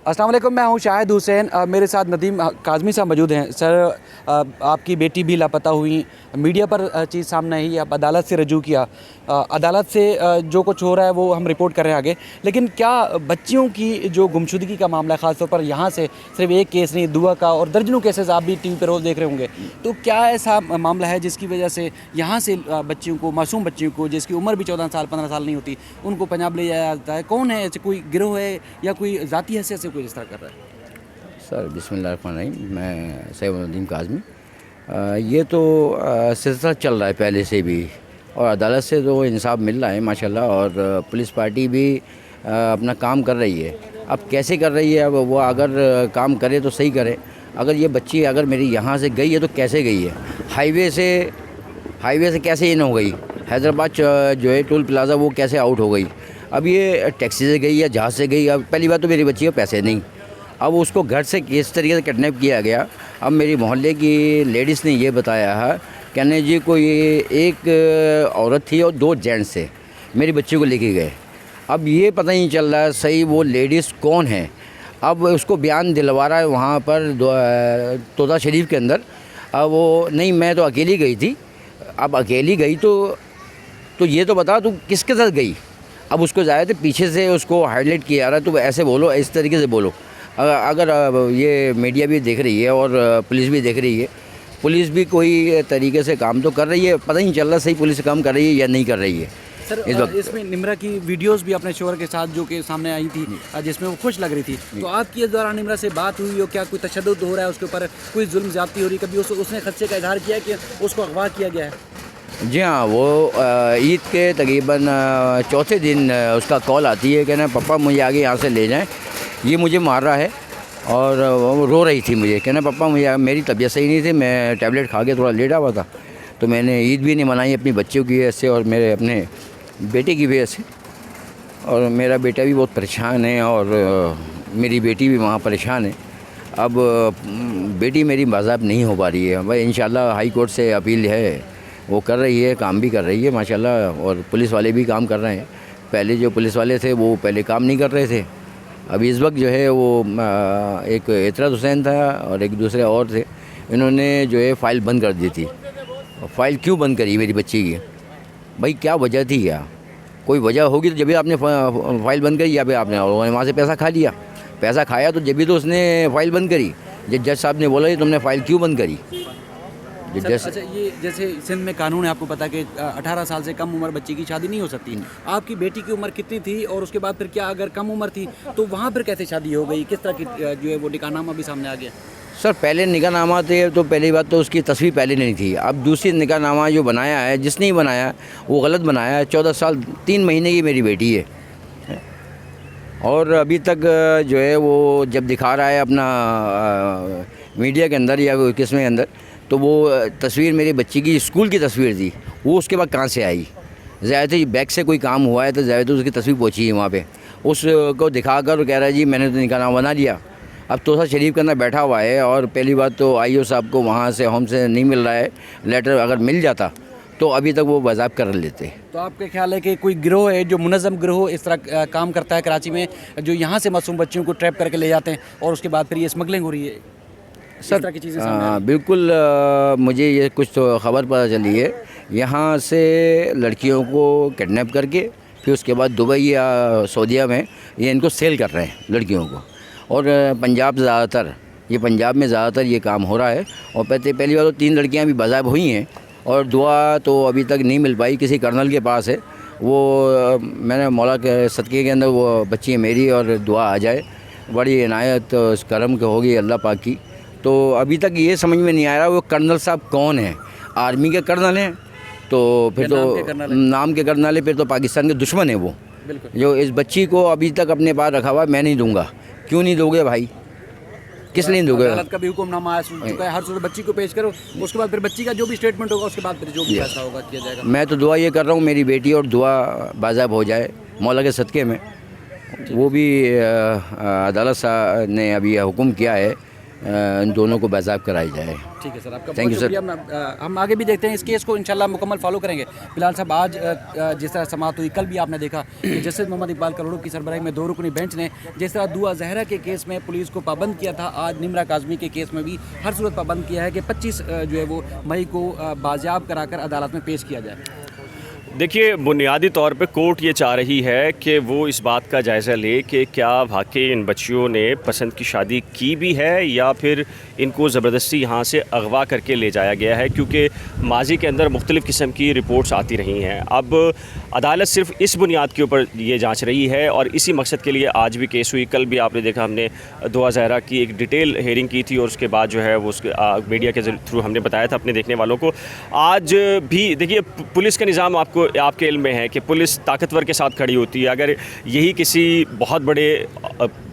अस्सलाम वालेकुम, मैं हूं शाहिद हुसैन। मेरे साथ नदीम काज़मी साहब मौजूद हैं। सर, आपकी बेटी भी लापता हुई, मीडिया पर चीज़ सामने आई, आप अदालत से रजू किया। अदालत से जो कुछ हो रहा है वो हम रिपोर्ट कर रहे हैं आगे। लेकिन क्या बच्चियों की जो गुमशुदगी का मामला है, ख़ासतौर पर यहाँ से सिर्फ एक केस नहीं, दुआ का और दर्जनों केसेस आप भी टीवी पर रोज़ देख रहे होंगे, तो क्या ऐसा मामला है जिसकी वजह से यहाँ से बच्चियों को, मासूम बच्चियों को जिसकी उम्र भी 14 साल 15 साल नहीं होती, उनको पंजाब ले जाया जाता है? कौन है ऐसे? कोई गिरोह है या कोई ज़ाती हैसियत से कोई इस तरह कर रहा है? सर बिस्मिल्लाहिर्रहमानिर्रहीम, मैं सैयद नदीम काज़मी। ये तो सिलसिला चल रहा है पहले से भी, और अदालत से तो इंसाफ मिल रहा है माशाल्लाह, और पुलिस पार्टी भी अपना काम कर रही है। अब कैसे कर रही है, अब वो अगर काम करे तो सही करे। अगर ये बच्ची अगर मेरी यहाँ से गई है तो कैसे गई है? हाईवे से कैसे इन हो गई? हैदराबाद जो है टोल प्लाज़ा, वो कैसे आउट हो गई? अब ये टैक्सी से गई या जहाज़ से गई? अब पहली बात तो मेरी बच्ची के पैसे नहीं, अब उसको घर से किस तरीके से किडनैप किया गया। अब मेरी मोहल्ले की लेडीज़ ने ये बताया है, कहने जी कोई एक औरत थी और 2 जेंट्स थे, मेरी बच्ची को लेके गए। अब ये पता नहीं चल रहा है सही वो लेडीज़ कौन है। अब उसको बयान दिलवा रहा है वहाँ पर तोता शरीफ के अंदर। अब वो नहीं, मैं तो अकेली गई थी। अब अकेली गई तो ये तो बता तू किसके साथ गई? अब उसको ज़्यादा पीछे से उसको हाईलाइट किया जा रहा है, तो ऐसे बोलो, इस तरीके से बोलो। अगर ये मीडिया भी देख रही है और पुलिस भी देख रही है, पुलिस भी कोई तरीके से काम तो कर रही है, पता नहीं चल रहा सही पुलिस काम कर रही है या नहीं कर रही है। सर, इस वक्त इसमें निम्रा की वीडियोस भी अपने शोहर के साथ जो कि सामने आई थी, जिसमें वो खुश लग रही थी, तो आपकी इस दौरान निम्रा से बात हुई हो? क्या कोई तशद्दुद हो रहा है उसके ऊपर, कोई जुल्म ज़्यादती हो रही है? कभी उसने खदशे का इजहार किया कि उसको अगवा किया गया है? जी हाँ, वो ईद के तकरीबन चौथे दिन उसका कॉल आती है, कहना पापा मुझे आगे यहाँ से ले जाएं, ये मुझे मार रहा है। और वो रो रही थी मुझे, कहना पापा मुझे, मेरी तबीयत सही नहीं थी, मैं टैबलेट खा के थोड़ा लेटा हुआ था, तो मैंने ईद भी नहीं मनाई अपनी बच्चियों की वजह से और मेरे अपने बेटे की वजह से। और मेरा बेटा भी बहुत परेशान है और मेरी बेटी भी वहाँ परेशान है। अब बेटी मेरी बाज़ाब नहीं हो पा रही है। भाई इंशाल्लाह हाई कोर्ट से अपील है, वो कर रही है, काम भी कर रही है माशाल्लाह, और पुलिस वाले भी काम कर रहे हैं। पहले जो पुलिस वाले थे वो पहले काम नहीं कर रहे थे। अभी इस वक्त जो है वो एक एतराज़ हुसैन था और एक दूसरे और थे, इन्होंने जो है फ़ाइल बंद कर दी थी। फ़ाइल क्यों बंद करी मेरी बच्ची की? भाई क्या वजह थी? क्या कोई वजह होगी तो जब भी आपने फ़ाइल बंद करी, या फिर आपने वहाँ से पैसा खा लिया? पैसा खाया तो जब भी तो उसने फ़ाइल बंद करी। जज साहब ने बोला तुमने फ़ाइल क्यों बंद करी? अच्छा, ये जैसे सिंध में कानून है, आपको पता है कि 18 साल से कम उम्र बच्ची की शादी नहीं हो सकती। आपकी बेटी की उम्र कितनी थी और उसके बाद फिर क्या, अगर कम उम्र थी तो वहाँ पर कैसे शादी हो गई? किस तरह की जो है वो निकाहनामा भी सामने आ गया? सर पहले निकाहनामा थे तो पहली बात तो उसकी तस्वीर पहले नहीं थी। अब दूसरी निकाहनामा जो बनाया है, जिसने ही बनाया वो गलत बनाया है। 14 साल 3 महीने की मेरी बेटी है, और अभी तक जो है वो जब दिखा रहा है अपना मीडिया के अंदर या किसमें के अंदर, तो वो तस्वीर मेरी बच्ची की स्कूल की तस्वीर थी, वो उसके बाद कहाँ से आई? ज़्यादा बैग से कोई काम हुआ है तो ज़्यादा उसकी तस्वीर पहुँची है वहाँ पे, उसको दिखाकर कह रहा है जी मैंने तो निकाहनामा बना लिया। अब तोता शरीफ के अंदर बैठा हुआ है, और पहली बात तो आईओ साहब को वहाँ से होम से नहीं मिल रहा है लेटर, अगर मिल जाता तो अभी तक वो बाज़ाब्त कर लेते। तो आपका ख्याल है कि कोई गिरोह है जो मुनज़्ज़म गिरोह इस तरह काम करता है कराची में, जो यहाँ से मासूम बच्चियों को ट्रैप करके ले जाते हैं और उसके बाद फिर ये स्मगलिंग हो रही है? सर बिल्कुल, मुझे ये कुछ तो ख़बर पता चली है, यहाँ से लड़कियों को किडनैप करके फिर उसके बाद दुबई या सऊदीया में ये इनको सेल कर रहे हैं लड़कियों को। और पंजाब ज़्यादातर, ये पंजाब में ज़्यादातर ये काम हो रहा है। और पहली बार तो 3 लड़कियाँ भी बाज़ाब हुई हैं, और दुआ तो अभी तक नहीं मिल पाई, किसी कर्नल के पास है वो। मैंने मौला के सदक़े के अंदर वो बच्ची मेरी, और दुआ आ जाए, बड़ी इनायत करम के होगी अल्लाह पाक की। तो अभी तक ये समझ में नहीं आ रहा वो कर्नल साहब कौन है। आर्मी के कर्नल हैं तो फिर तो नाम के कर्नल है, फिर तो पाकिस्तान के दुश्मन है वो। जो इस बच्ची को अभी तक अपने पास रखा हुआ, मैं नहीं दूंगा। क्यों नहीं दोगे भाई? किस लिए दोगे? अदालत का भी हुक्मनामा आ चुका है, हर सूरत बच्ची को पेश करो, उसके बाद फिर बच्ची का जो भी स्टेटमेंट होगा उसके बाद फिर जो भी फैसला होगा किया जाएगा। मैं तो दुआ ये कर रहा हूँ मेरी बेटी और दुआ बाज़ाब हो जाए मौला के सदक़े में। वो भी अदालत ने अभी हुक्म किया है इन दोनों को बाज़ाब कराई जाए। ठीक है सर, आपका Thank बहुत you, sir. शुक्रिया। हम आगे भी देखते हैं इस केस को, इंशाल्लाह मुकम्मल फॉलो करेंगे। फिलहाल साहब, आज जिस तरह समाअत हुई, कल भी आपने देखा कि जस्टिस मोहम्मद इकबाल करोड़ों की सरबराही में 2 रुकनी बेंच ने जिस तरह दुआ जहरा के केस में पुलिस को पाबंद किया था, आज निम्रा काज़मी के केस में भी हर सूरत पाबंद किया है कि 25 जो है वो मई को बाजियाब कराकर अदालत में पेश किया जाए। देखिए, बुनियादी तौर पे कोर्ट ये चाह रही है कि वो इस बात का जायज़ा ले कि क्या वाकई इन बच्चियों ने पसंद की शादी की भी है या फिर इनको ज़बरदस्ती यहाँ से अगवा करके ले जाया गया है, क्योंकि माजी के अंदर मुख्तलिफ़ किस्म की रिपोर्ट्स आती रही हैं। अब अदालत सिर्फ इस बुनियाद के ऊपर ये जांच रही है और इसी मकसद के लिए आज भी केस हुई। कल भी आपने देखा, हमने दुआ ज़हरा की एक डिटेल हेयरिंग की थी और उसके बाद जो है वो उसके मीडिया के थ्रू हमने बताया था अपने देखने वालों को। आज भी देखिए, पुलिस का निज़ाम आपके इल्म में है कि पुलिस ताकतवर के साथ खड़ी होती है। अगर यही किसी बहुत बड़े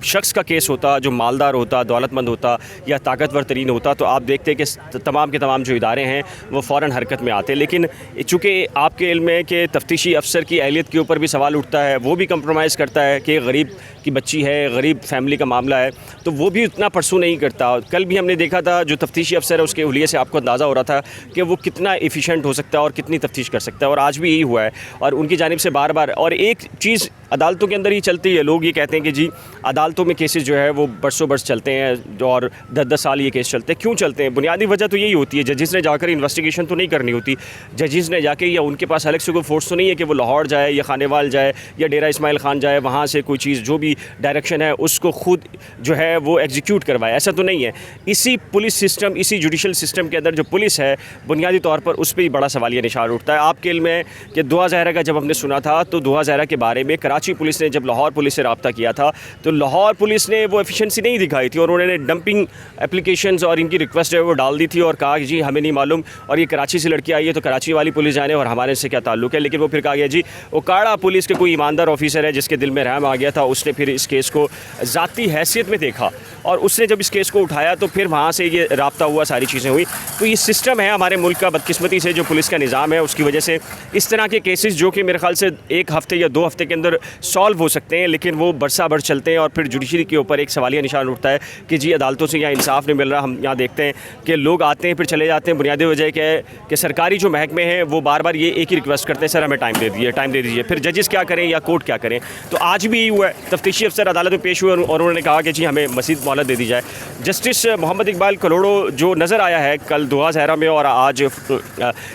शख्स का केस होता जो मालदार होता, दौलतमंद होता या ताकतवर तरीन होता, तो आप देखते कि तमाम के तमाम जो इदारे हैं वो फ़ौरन हरकत में आते। लेकिन चूँकि आपके इल्म में कि तफ्तीशी अफसर की अहलियत के ऊपर भी सवाल उठता है, वो भी कंप्रोमाइज़ करता है कि गरीब की बच्ची है, गरीब फैमिली का मामला है, तो वो भी उतना परसू नहीं करता। कल भी हमने देखा था, जो तफ्तीशी अफसर है उसके हुलिये से आपको अंदाज़ा हो रहा था कि वो कितना एफिशिएंट हो सकता है और कितनी तफ्तीश कर सकता है, और आज भी यही हुआ है। और उनकी जानिब से बार बार, और एक चीज़ अदालतों के अंदर ही चलती है, लोग ये कहते हैं कि जी अदालतों में केसेस जो है वो बरसों बरस चलते हैं और 10-10 साल ये केस चलते हैं। क्यों चलते हैं? बुनियादी वजह तो यही होती है, जजिस ने जाकर इन्वेस्टिगेशन तो नहीं करनी होती। जजिस ने जाके, या उनके पास अलग से कोई फोर्स तो नहीं है कि वो लाहौर जाए या खानेवाल जाए या डेरा इस्माइल खान जाए, वहाँ से कोई चीज़ जो भी डायरेक्शन है उसको खुद जो है वो एग्जीक्यूट करवाए, ऐसा तो नहीं है। इसी पुलिस सिस्टम, इसी जुडिशल सिस्टम के अंदर जो पुलिस है, बुनियादी तौर पर उस पर ही बड़ा सवालिया निशान उठता है। आपके इल्म में कि दुआ ज़हरा का जब हमने सुना था, तो दुआ ज़हरा के बारे में कराची पुलिस ने जब लाहौर पुलिस से रब्ता किया था, तो लाहौर पुलिस ने वो एफिशिएंसी नहीं दिखाई थी और उन्होंने डंपिंग एप्लीकेशंस और इनकी रिक्वेस्ट है वो डाल दी थी और कहा कि जी हमें नहीं मालूम, और ये कराची से लड़की आई है तो कराची वाली पुलिस जाने और हमारे से क्या ताल्लुक़ है। लेकिन वो फिर कहा गया जी ओकाड़ा पुलिस के कोई ईमानदार ऑफिसर है जिसके दिल में रहम आ गया था, उसने फिर इस केस को ज़ाती हैसियत में देखा और उसने जब इस केस को उठाया तो फिर वहाँ से ये रब्ता हुआ, सारी चीज़ें हुई। तो ये सिस्टम है हमारे मुल्क का, बदकिस्मती से जो पुलिस का निज़ाम है उसकी वजह से इस तरह के केसेस जो कि मेरे ख्याल से 1 हफ़्ते या 2 हफ़्ते के अंदर सॉल्व हो सकते हैं, लेकिन वो बरसा बरस चलते हैं और फिर जुडिशरी के ऊपर एक सवालिया निशान उठता है कि जी अदालतों से यहाँ इंसाफ नहीं मिल रहा। हम यहाँ देखते हैं कि लोग आते हैं फिर चले जाते हैं। बुनियादी वजह क्या है कि सरकारी जो महकमे हैं वो बार बार ये एक ही रिक्वेस्ट करते हैं, सर हमें टाइम दे दीजिए। फिर जजेस क्या करें या कोर्ट क्या करें? तो आज भी यही हुआ है, तफ्तीशी अफसर अदालत में पेश हुए और उन्होंने कहा कि जी हमें मज़ीद मोहलत दे दी जाए। जस्टिस मोहम्मद इकबाल करोड़ों जो नज़र आया है कल दुआ ज़हरा में और आज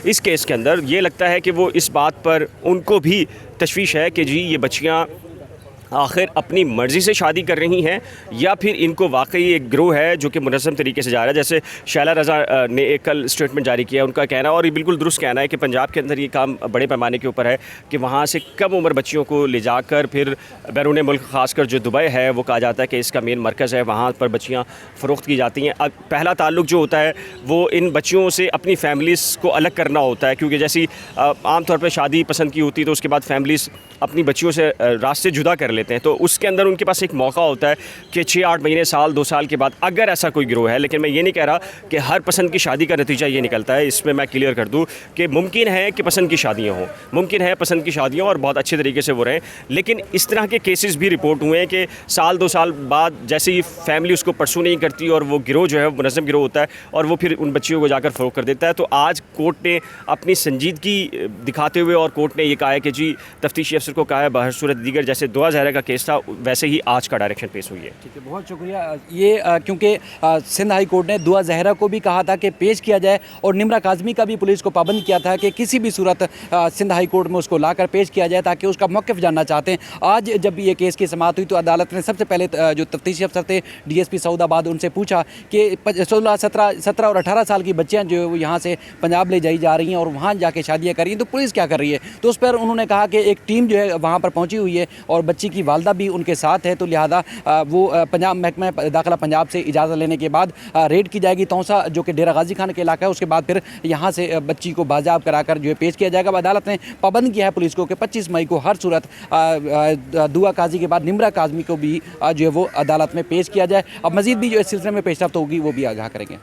इस केस के अंदर, ये लगता है कि वो इस बात पर उनको भी तशवीश है कि जी ये बच्चियाँ आखिर अपनी मर्ज़ी से शादी कर रही हैं या फिर इनको वाकई एक गिरोह है जो कि मुनज़्ज़म तरीके से जा रहा है। जैसे शैला रज़ा ने एक कल स्टेटमेंट जारी किया, उनका कहना, और ये बिल्कुल दुरुस्त कहना है कि पंजाब के अंदर ये काम बड़े पैमाने के ऊपर है कि वहाँ से कम उम्र बच्चियों को ले जाकर फिर बैरून मुल्क, ख़ासकर जो दुबई है, वो कहा जाता है कि इसका मेन मरकज़ है, वहाँ पर बच्चियाँ फ़रोख्त की जाती हैं। अब पहला ताल्लुक़ जो होता है वो इन बच्चियों से अपनी फैमिलीज़ को अलग करना होता है, क्योंकि जैसी आम तौर पर शादी पसंद की होती है तो उसके बाद फैमिलीज़ अपनी बच्चियों से रास्ते जुदा कर लेते हैं। तो उसके अंदर उनके पास एक मौका होता है कि 6-8 महीने, साल, 2 साल के बाद अगर ऐसा कोई गिरोह है, लेकिन मैं ये नहीं कह रहा कि हर पसंद की शादी का नतीजा ये निकलता है। इसमें मैं क्लियर कर दूं कि मुमकिन है कि पसंद की शादियां हों, मुमकिन है पसंद की शादियां और बहुत अच्छे तरीके से वो रहें, लेकिन इस तरह के केसेस भी रिपोर्ट हुए हैं कि साल 2 साल बाद जैसे ही फैमिली उसको परसू नहीं करती और वो गिरोह जो है वो मुनज़्ज़म गिरोह होता है और वो फिर उन बच्चियों को जाकर फ़रोख्त कर देता है। तो आज कोर्ट ने अपनी संजीदगी दिखाते हुए और कोर्ट ने ये कहा है कि जी तफ्तीशी अफसर को कहा है बहर सूरत दीगर जैसे दुआ ज़हरा का केस था वैसे ही आज का डायरेक्शन पेश हुई है। ठीक है, बहुत शुक्रिया। ये क्योंकि सिंध हाई कोर्ट ने दुआ ज़हरा को भी कहा था कि पेश किया जाए और निम्रा काज़मी का भी पुलिस को पाबंद किया था कि किसी भी सूरत सिंध हाई कोर्ट में उसको लाकर पेश किया जाए ताकि उसका मौक़िफ़ जानना चाहते हैं। आज जब ये केस की समाअत हुई तो अदालत ने सबसे पहले जो तफ्तीशी अफसर थे DSP सऊदाबाद, उनसे पूछा कि 16, 17 और 18 साल की बच्चियाँ जो यहाँ से पंजाब ले जाई जा रही हैं और वहाँ जाके शादियाँ कर रही हैं, तो पुलिस क्या कर रही है? तो उस पर उन्होंने कहा कि एक टीम जो है वहाँ पर पहुँची हुई है और बच्ची की वालदा भी उनके साथ है, तो लिहाजा वो पंजाब महकमा दाखिला पंजाब से इजाज़त लेने के बाद रेड की जाएगी तौसा जो कि डेरा गाजी खान के इलाका है, उसके बाद फिर यहाँ से बच्ची को बाजाब कराकर जो है पेश किया जाएगा। अदालत ने पाबंद किया है पुलिस को कि 25 मई को हर सूरत दुआ काजी के बाद निम्रा काज़मी को भी जो है वो अदालत में पेश किया जाए। अब मज़ीद भी जो इस सिलसिले में पेशरफ्त होगी वो भी आगाह करेंगे।